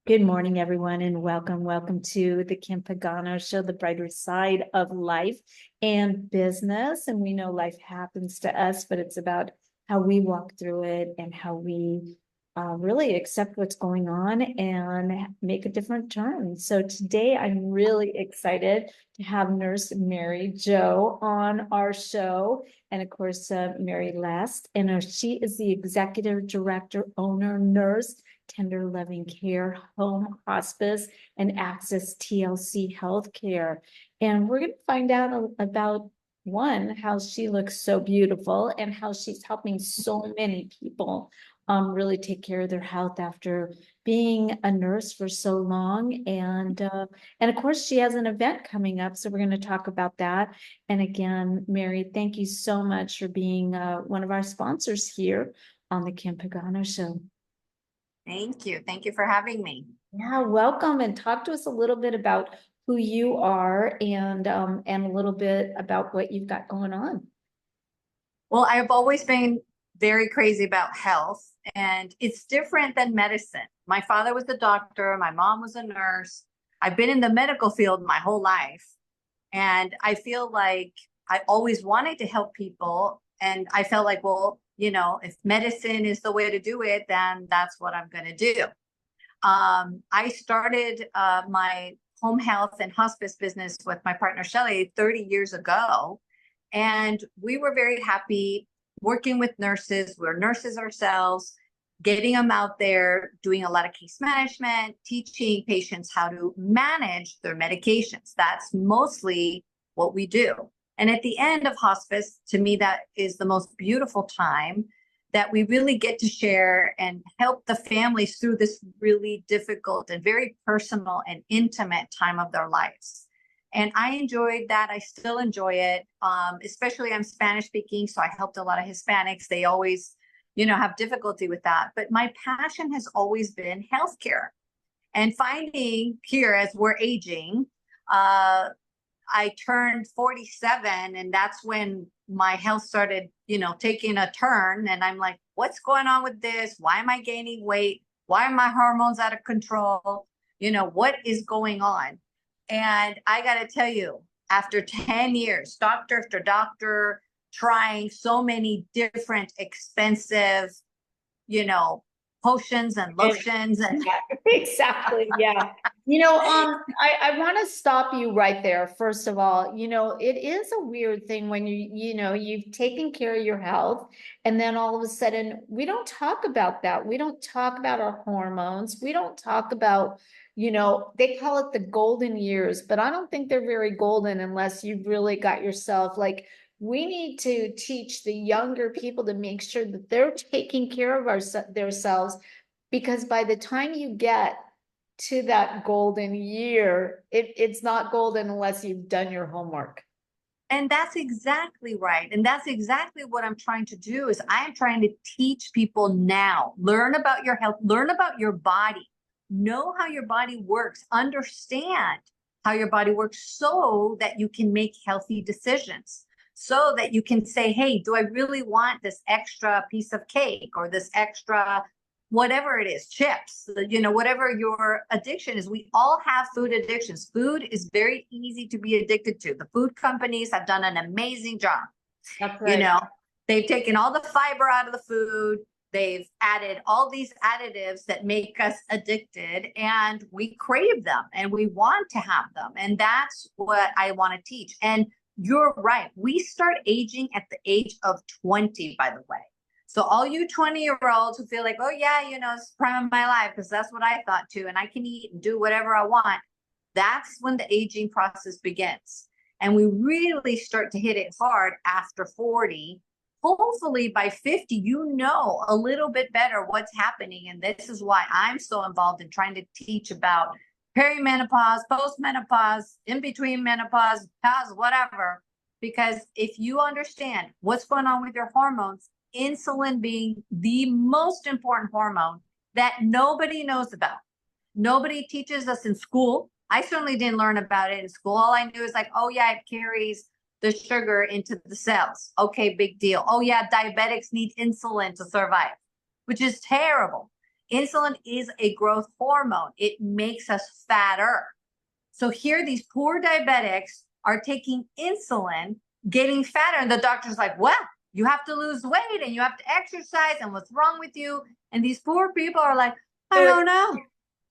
Good morning, everyone, and welcome to the Kim Pagano Show, the brighter side of life and business. And we know life happens to us, but it's about how we walk through it and how we really accept what's going on and make a different turn. So today I'm really excited to have Nurse Mary Jo on our show. And of course, Mary Last, and she is the executive director, owner, nurse, Tender Loving Care, Home Hospice, and Access TLC Healthcare. And we're going to find out about how she looks so beautiful and how she's helping so many people really take care of their health after being a nurse for so long. And of course, she has an event coming up, so we're going to talk about that. And again, Mary, thank you so much for being one of our sponsors here on the Kim Pagano Show. Thank you. Thank you for having me. Yeah, welcome, and talk to us a little bit about who you are and a little bit about what you've got going on. Well, I've always been very crazy about health, and it's different than medicine. My father was a doctor, my mom was a nurse. I've been in the medical field my whole life, and I feel like I always wanted to help people, and I felt like, well, if medicine is the way to do it, then that's what I'm going to do. I started my home health and hospice business with my partner, Shelly, 30 years ago. And we were very happy working with nurses. We're nurses ourselves, getting them out there, doing a lot of case management, teaching patients how to manage their medications. That's mostly what we do. And at the end of hospice, to me, that is the most beautiful time that we really get to share and help the families through this really difficult and very personal and intimate time of their lives. And I enjoyed that. I still enjoy it. Especially I'm Spanish speaking, so I helped a lot of Hispanics. They always, have difficulty with that. But my passion has always been healthcare. And finding here as we're aging, I turned 47, and that's when my health started, taking a turn. And I'm like, what's going on with this? Why am I gaining weight? Why are my hormones out of control? What is going on? And I got to tell you, after 10 years, doctor after doctor, trying so many different expensive, potions and lotions and Exactly. Yeah. I want to stop you right there. First of all, it is a weird thing when you've taken care of your health, and then all of a sudden we don't talk about that. We don't talk about our hormones. We don't talk about, they call it the golden years, but I don't think they're very golden unless you've really got yourself like, we need to teach the younger people to make sure that they're taking care of themselves, because by the time you get to that golden year, it's not golden unless you've done your homework. And that's exactly right. And that's exactly what I'm trying to do is I'm trying to teach people now, learn about your health, learn about your body, know how your body works, understand how your body works so that you can make healthy decisions. So that you can say, hey, do I really want this extra piece of cake or this extra, whatever it is, chips, whatever your addiction is. We all have food addictions. Food is very easy to be addicted to. The food companies have done an amazing job. That's right. They've taken all the fiber out of the food. They've added all these additives that make us addicted, and we crave them and we want to have them. And that's what I want to teach. And you're right. We start aging at the age of 20, by the way. So all you 20-year-olds who feel like, oh yeah, it's the prime of my life because that's what I thought too, and I can eat and do whatever I want. That's when the aging process begins. And we really start to hit it hard after 40. Hopefully by 50, a little bit better what's happening. And this is why I'm so involved in trying to teach about perimenopause, postmenopause, in between menopause, pause, whatever. Because if you understand what's going on with your hormones, insulin being the most important hormone that nobody knows about, nobody teaches us in school. I certainly didn't learn about it in school. All I knew is like, oh yeah, it carries the sugar into the cells. Okay, big deal. Oh yeah, diabetics need insulin to survive, which is terrible. Insulin is a growth hormone. It makes us fatter. So here, these poor diabetics are taking insulin, getting fatter. And the doctor's like, well, you have to lose weight and you have to exercise. And what's wrong with you? And these poor people are like, I don't know.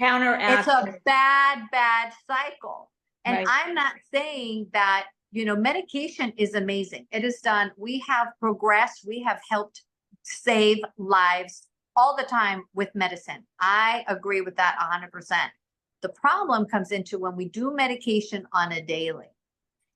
Counteract. It's a bad cycle. And Right. I'm not saying that, medication is amazing. It is done. We have progressed. We have helped save lives all the time with medicine. I agree with that 100%. The problem comes into when we do medication on a daily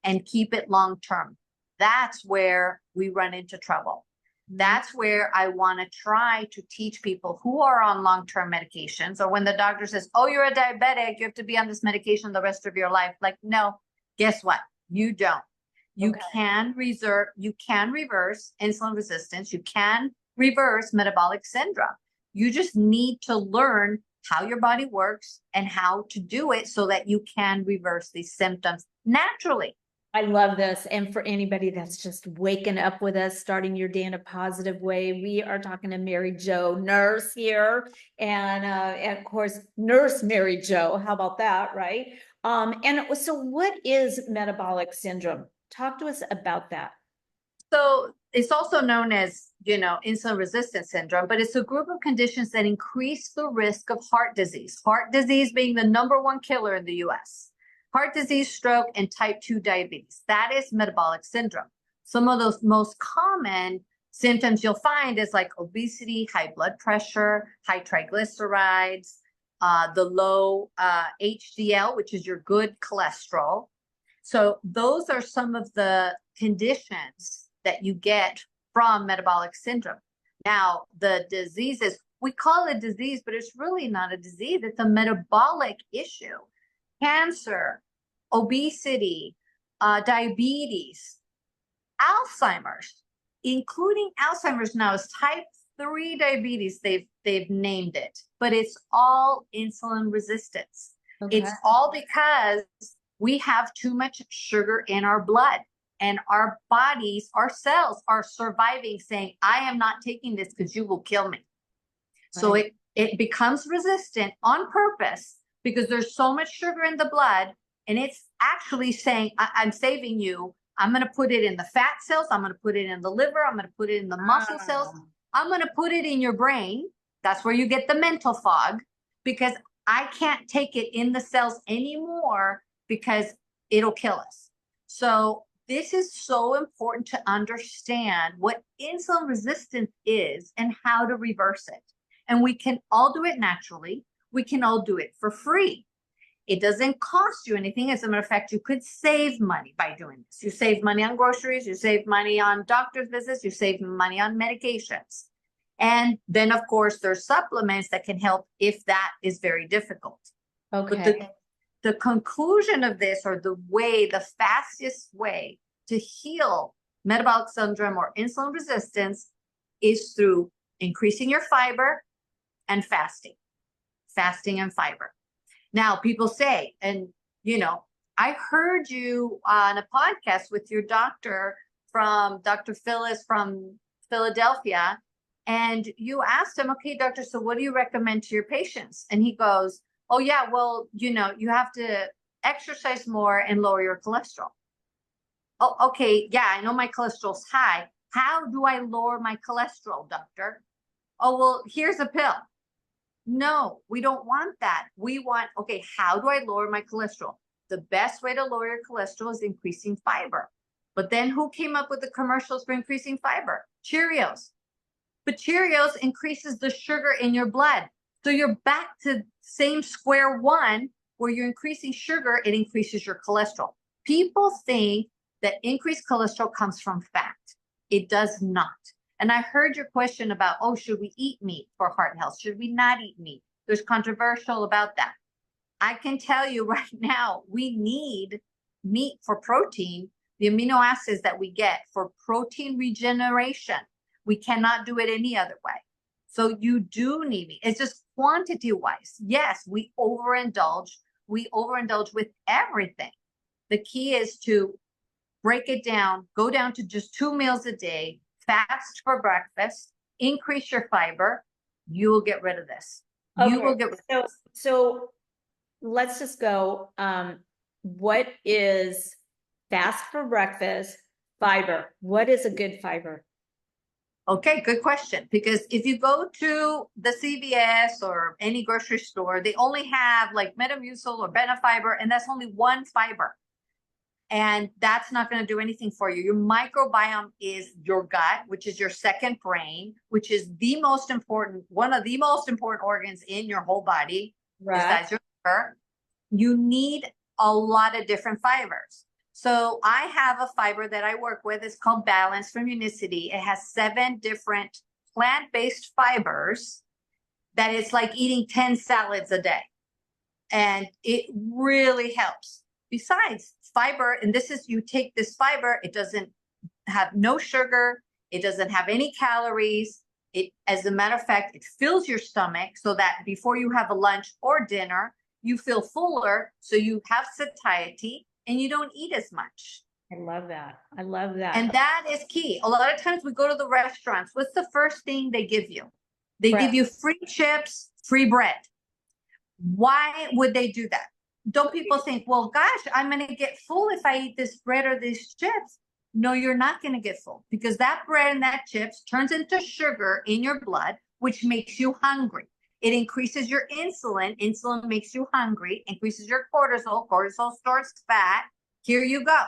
and keep it long term. That's where we run into trouble. That's where I want to try to teach people who are on long-term medications, or when the doctor says, oh, you're a diabetic, you have to be on this medication the rest of your life. Like, no, guess what? You don't. You can reverse insulin resistance. You can reverse metabolic syndrome. You just need to learn how your body works and how to do it so that you can reverse these symptoms naturally. I love this. And for anybody that's just waking up with us, starting your day in a positive way, we are talking to Mary Jo, nurse here. And of course, nurse Mary Jo. How about that, right? And so what is metabolic syndrome? Talk to us about that. So it's also known as, insulin resistance syndrome, but it's a group of conditions that increase the risk of heart disease being the #1 killer in the US. Heart disease, stroke, and type 2 diabetes. That is metabolic syndrome. Some of those most common symptoms you'll find is like obesity, high blood pressure, high triglycerides, the low HDL, which is your good cholesterol. So those are some of the conditions that you get from metabolic syndrome. Now, the diseases, we call it disease, but it's really not a disease. It's a metabolic issue. Cancer, obesity, diabetes, Alzheimer's, including Alzheimer's now is type 3 diabetes. They've named it, but it's all insulin resistance. It's all because we have too much sugar in our blood, and our bodies, our cells are surviving, saying, I am not taking this because you will kill me. So it becomes resistant on purpose because there's so much sugar in the blood, and it's actually saying, I'm saving you. I'm going to put it in the fat cells. I'm going to put it in the liver. I'm going to put it in the muscle cells. I'm going to put it in your brain. That's where you get the mental fog, because I can't take it in the cells anymore because it'll kill us. So this is so important to understand what insulin resistance is and how to reverse it. And we can all do it naturally. We can all do it for free. It doesn't cost you anything. As a matter of fact, you could save money by doing this. You save money on groceries, you save money on doctor's visits, you save money on medications. And then, of course, there's supplements that can help if that is very difficult. Okay. But the conclusion of this, or the fastest way to heal metabolic syndrome or insulin resistance, is through increasing your fiber and fasting and fiber. Now, people say, and I heard you on a podcast with your doctor from Dr. Phyllis from Philadelphia, and you asked him, okay, doctor, so what do you recommend to your patients? And he goes, oh yeah, well, you have to exercise more and lower your cholesterol. Oh, okay, yeah, I know my cholesterol's high. How do I lower my cholesterol, doctor? Oh, well, here's a pill. No, we don't want that. We want, okay, how do I lower my cholesterol? The best way to lower your cholesterol is increasing fiber. But then who came up with the commercials for increasing fiber? Cheerios. But Cheerios increases the sugar in your blood. So you're back to same square one, where you're increasing sugar, it increases your cholesterol. People think that increased cholesterol comes from fat. It does not. And I heard your question about, oh, should we eat meat for heart health? Should we not eat meat? There's controversial about that. I can tell you right now, we need meat for protein, the amino acids that we get for protein regeneration. We cannot do it any other way. So you do need meat. It's just quantity wise. Yes, we overindulge. We overindulge with everything. The key is to break it down, go down to just 2 meals a day, fast for breakfast, increase your fiber. You will get rid of this. You Okay, will get so let's just go. What is fast for breakfast fiber? What is a good fiber? Okay, good question. Because if you go to the CVS or any grocery store, they only have like Metamucil or Benefiber, and that's only one fiber. And that's not going to do anything for you. Your microbiome is your gut, which is your second brain, which is the most important, one of the most important organs in your whole body, Right. besides your liver. You need a lot of different fibers. So I have a fiber that I work with. It's called Balance from Unicity. It has 7 different plant-based fibers that it's like eating 10 salads a day. And it really helps. Besides fiber, and this is, you take this fiber, it doesn't have no sugar, it doesn't have any calories. It, as a matter of fact, it fills your stomach so that before you have a lunch or dinner, you feel fuller, so you have satiety and you don't eat as much. I love that. I love that. And that is key. A lot of times we go to the restaurants. What's the first thing they give you? They give you free chips, free bread. Why would they do that? Don't people think, well, gosh, I'm going to get full if I eat this bread or these chips? No, you're not going to get full, because that bread and that chips turns into sugar in your blood, which makes you hungry. It increases your insulin. Insulin makes you hungry, increases your cortisol. Cortisol stores fat. Here you go.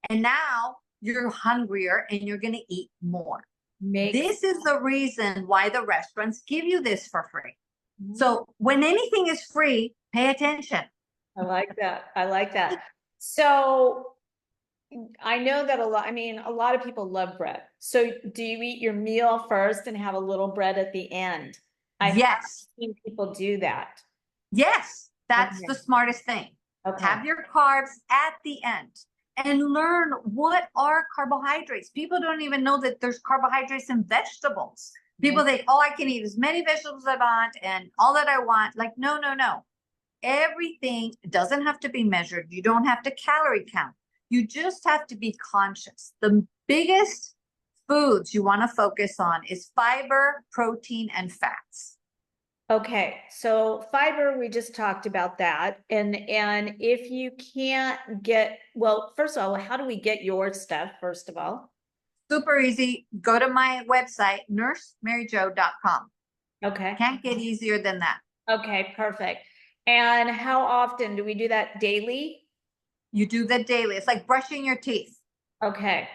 And now you're hungrier and you're going to eat more. This is the reason why the restaurants give you this for free. So when anything is free, pay attention. I like that. I like that. So I know that a lot of people love bread. So do you eat your meal first and have a little bread at the end? I have seen people do that. Yes, that's the smartest thing. Okay. Have your carbs at the end and learn what are carbohydrates. People don't even know that there's carbohydrates in vegetables. People think, oh, I can eat as many vegetables as I want and all that I want. Like, no. Everything doesn't have to be measured. You don't have to calorie count. You just have to be conscious. The biggest foods you want to focus on is fiber, protein, and fats. Okay, so fiber, we just talked about that. And if you can't get, well, first of all, how do we get your stuff, first of all? Super easy. Go to my website, nursemaryjo.com. Okay. Can't get easier than that. Okay, perfect. And how often do we do that? Daily? You do that daily. It's like brushing your teeth. Okay.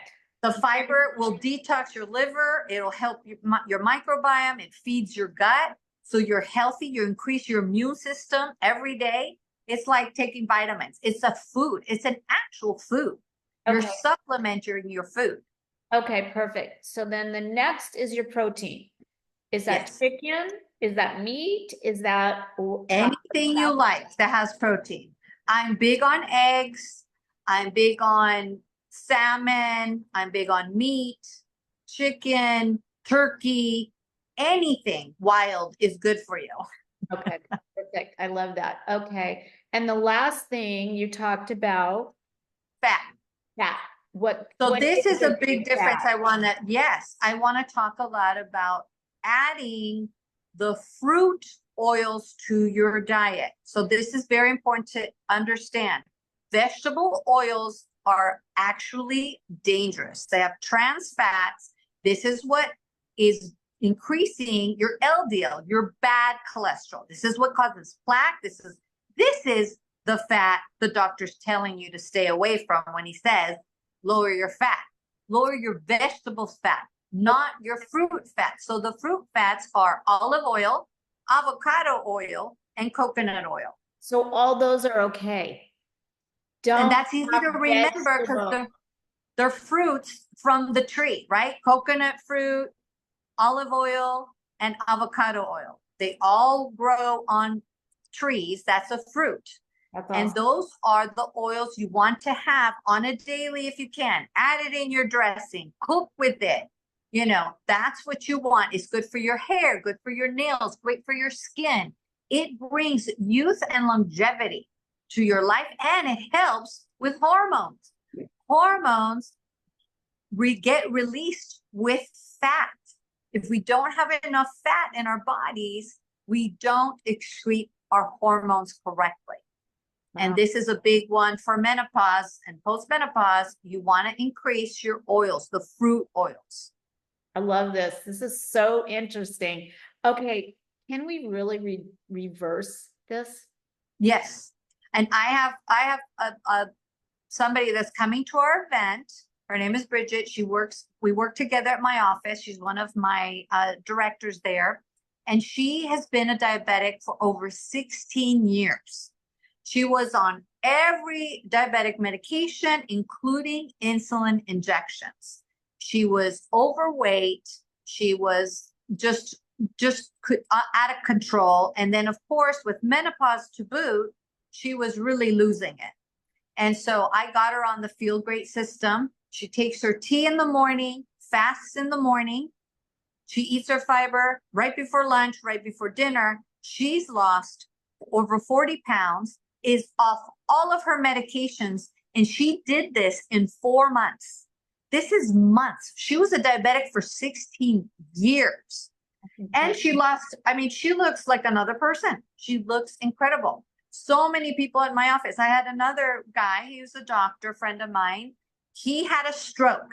The fiber will detox your liver. It'll help your microbiome. It feeds your gut. So you're healthy. You increase your immune system every day. It's like taking vitamins. It's a food. It's an actual food. You're supplementing your food. Okay, perfect. So then the next is your protein. Is that chicken? Is that meat? Is that anything you like that has protein? I'm big on eggs. I'm big on salmon. I'm big on meat, chicken, turkey. Anything wild is good for you. Okay, perfect. I love that. Okay. And the last thing you talked about, fat. So this is a big difference. I want to talk a lot about adding the fruit oils to your diet. So this is very important to understand. Vegetable oils are actually dangerous. They have trans fats. This is what is increasing your LDL, your bad cholesterol. This is what causes plaque. This is the fat the doctor's telling you to stay away from when he says, lower your fat, lower your vegetable fat, not your fruit fat. So the fruit fats are olive oil, avocado oil, and coconut oil. So all those are okay. And that's easy to remember because they're fruits from the tree, right? Coconut fruit, olive oil, and avocado oil. They all grow on trees. That's a fruit. Awesome. And those are the oils you want to have on a daily if you can. Add it in your dressing, cook with it. You know, that's what you want. It's good for your hair, good for your nails, great for your skin. It brings youth and longevity to your life, and it helps with hormones. Hormones get released with fat. If we don't have enough fat in our bodies, we don't excrete our hormones correctly. And Wow. this is a big one for menopause and postmenopause. You want to increase your oils, the fruit oils. I love this. This is so interesting. Okay, can we really reverse this? Yes. And I have somebody that's coming to our event. Her name is Bridget. We work together at my office. She's one of my directors there. And she has been a diabetic for over 16 years. She was on every diabetic medication, including insulin injections. She was overweight. She was just out of control. And then, of course, with menopause to boot, she was really losing it. And so I got her on the Feel Great system. She takes her tea in the morning, fasts in the morning. She eats her fiber right before lunch, right before dinner. She's lost over 40 pounds, is off all of her medications, and she did this in 4 months. This is months. She was a diabetic for 16 years. And she lost, I mean, she looks like another person. She looks incredible. So many people in my office. I had another guy, he was a doctor, friend of mine. He had a stroke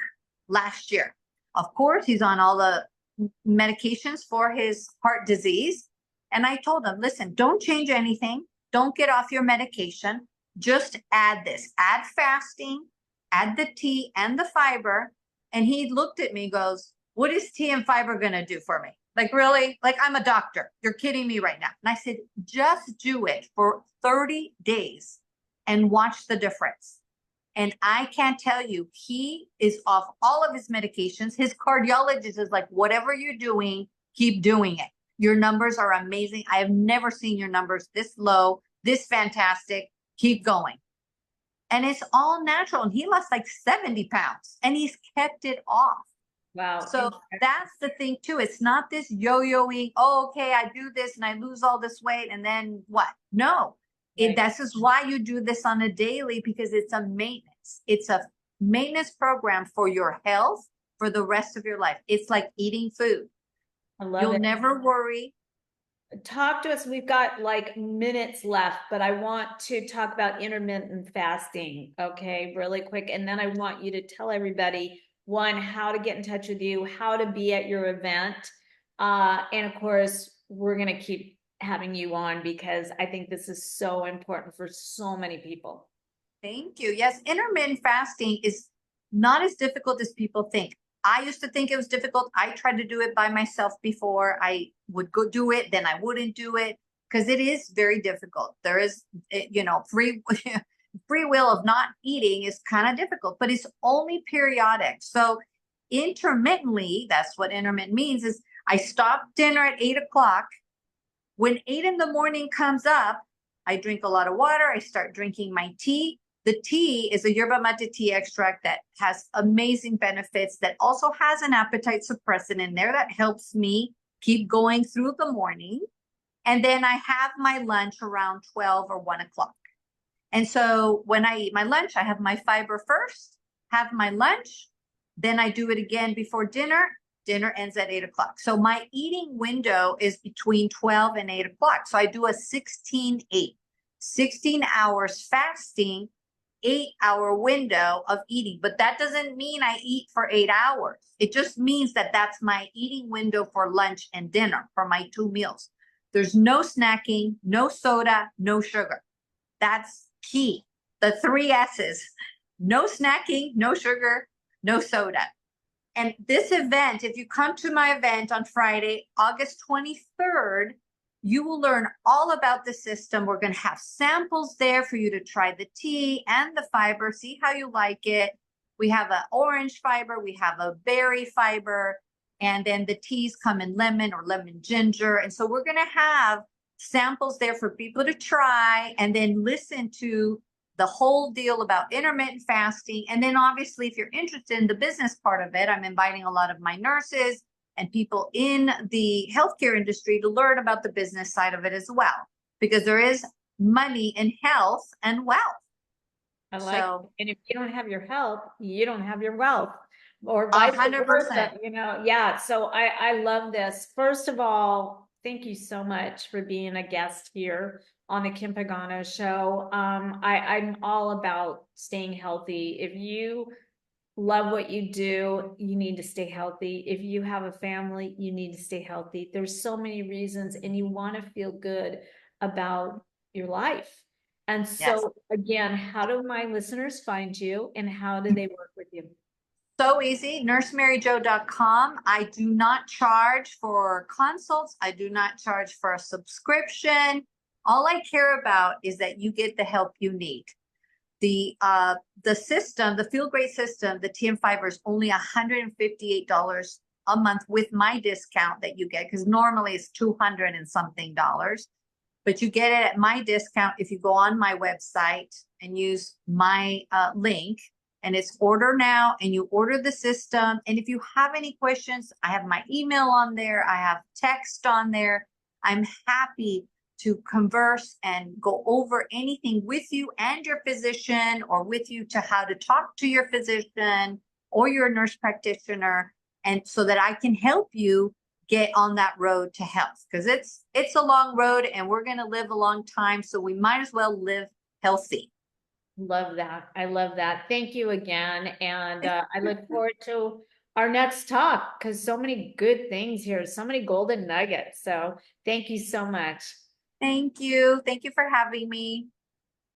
last year. Of course, he's on all the medications for his heart disease. And I told him, listen, don't change anything. Don't get off your medication. Just add this, add fasting, add the tea and the fiber. And he looked at me, goes, what is tea and fiber going to do for me? Like, really? Like, I'm a doctor. You're kidding me right now. And I said, just do it for 30 days and watch the difference. And I can't tell you, he is off all of his medications. His cardiologist is like, whatever you're doing, keep doing it. Your numbers are amazing. I have never seen your numbers this low, this fantastic. Keep going. And it's all natural. And he lost like 70 pounds and he's kept it off. Wow. So that's the thing too. It's not this yo-yoing, oh, okay, I do this and I lose all this weight and then what? No, this is why you do this on a daily, because it's a maintenance. It's a maintenance program for your health for the rest of your life. It's like eating food. I love You'll it. never worry. Talk to us. We've got like minutes left, but I want to talk about intermittent fasting. Okay, really quick. And then I want you to tell everybody, one, how to get in touch with you, how to be at your event. And of course, we're going to keep having you on because I think this is so important for so many people. Thank you. Yes, intermittent fasting is not as difficult as people think. I used to think it was difficult. I tried to do it by myself before. I would go do it, then I wouldn't do it because it is very difficult. There is, free will of not eating is kind of difficult, but it's only periodic. So intermittently, that's what intermittent means, is I stop dinner at 8 o'clock. When 8 in the morning comes up, I drink a lot of water. I start drinking my tea. The tea is a yerba mate tea extract that has amazing benefits, that also has an appetite suppressant in there that helps me keep going through the morning. And then I have my lunch around 12 or 1 o'clock. And so when I eat my lunch, I have my fiber first, have my lunch, then I do it again before dinner. Dinner ends at 8 o'clock. So my eating window is between 12 and 8 o'clock. So I do a 16-8, 16 hours fasting, 8-hour window of eating. But that doesn't mean I eat for 8 hours. It just means that that's my eating window for lunch and dinner, for my 2 meals. There's no snacking, no soda, no sugar. That's key. The 3 S's: no snacking, no sugar, no soda. And this event, if you come to my event on Friday, August 23rd, you will learn all about the system. We're going to have samples there for you to try the tea and the fiber, see how you like it. We have an orange fiber, we have a berry fiber, and then the teas come in lemon or lemon ginger. And so we're going to have samples there for people to try and then listen to the whole deal about intermittent fasting. And then obviously, if you're interested in the business part of it, I'm inviting a lot of my nurses and people in the healthcare industry to learn about the business side of it as well, because there is money in health and wealth. I like, and if you don't have your health, you don't have your wealth, or vice 100%. versa, yeah. So I love this. First of all, Thank you so much for being a guest here on the Kim Pagano Show. I'm all about staying healthy. If you love what you do, you need to stay healthy. If you have a family, you need to stay healthy. There's so many reasons, and you want to feel good about your life. And Yes. so, again, how do my listeners find you and how do they work with you? So easy, nursemaryjo.com. I do not charge for consults. I do not charge for a subscription. All I care about is that you get the help you need. The system, the Feel Great system, the TM Fiber is only $158 a month with my discount that you get, because normally it's 200 and something dollars. But you get it at my discount if you go on my website and use my link, and it's order now, and you order the system. And if you have any questions, I have my email on there. I have text on there. I'm happy to converse and go over anything with you and your physician, or with you to how to talk to your physician or your nurse practitioner, and so that I can help you get on that road to health, because it's a long road and we're going to live a long time, so we might as well live healthy. Love that. I love that. Thank you again. And I look forward to our next talk because so many good things here, so many golden nuggets. So thank you so much. Thank you for having me.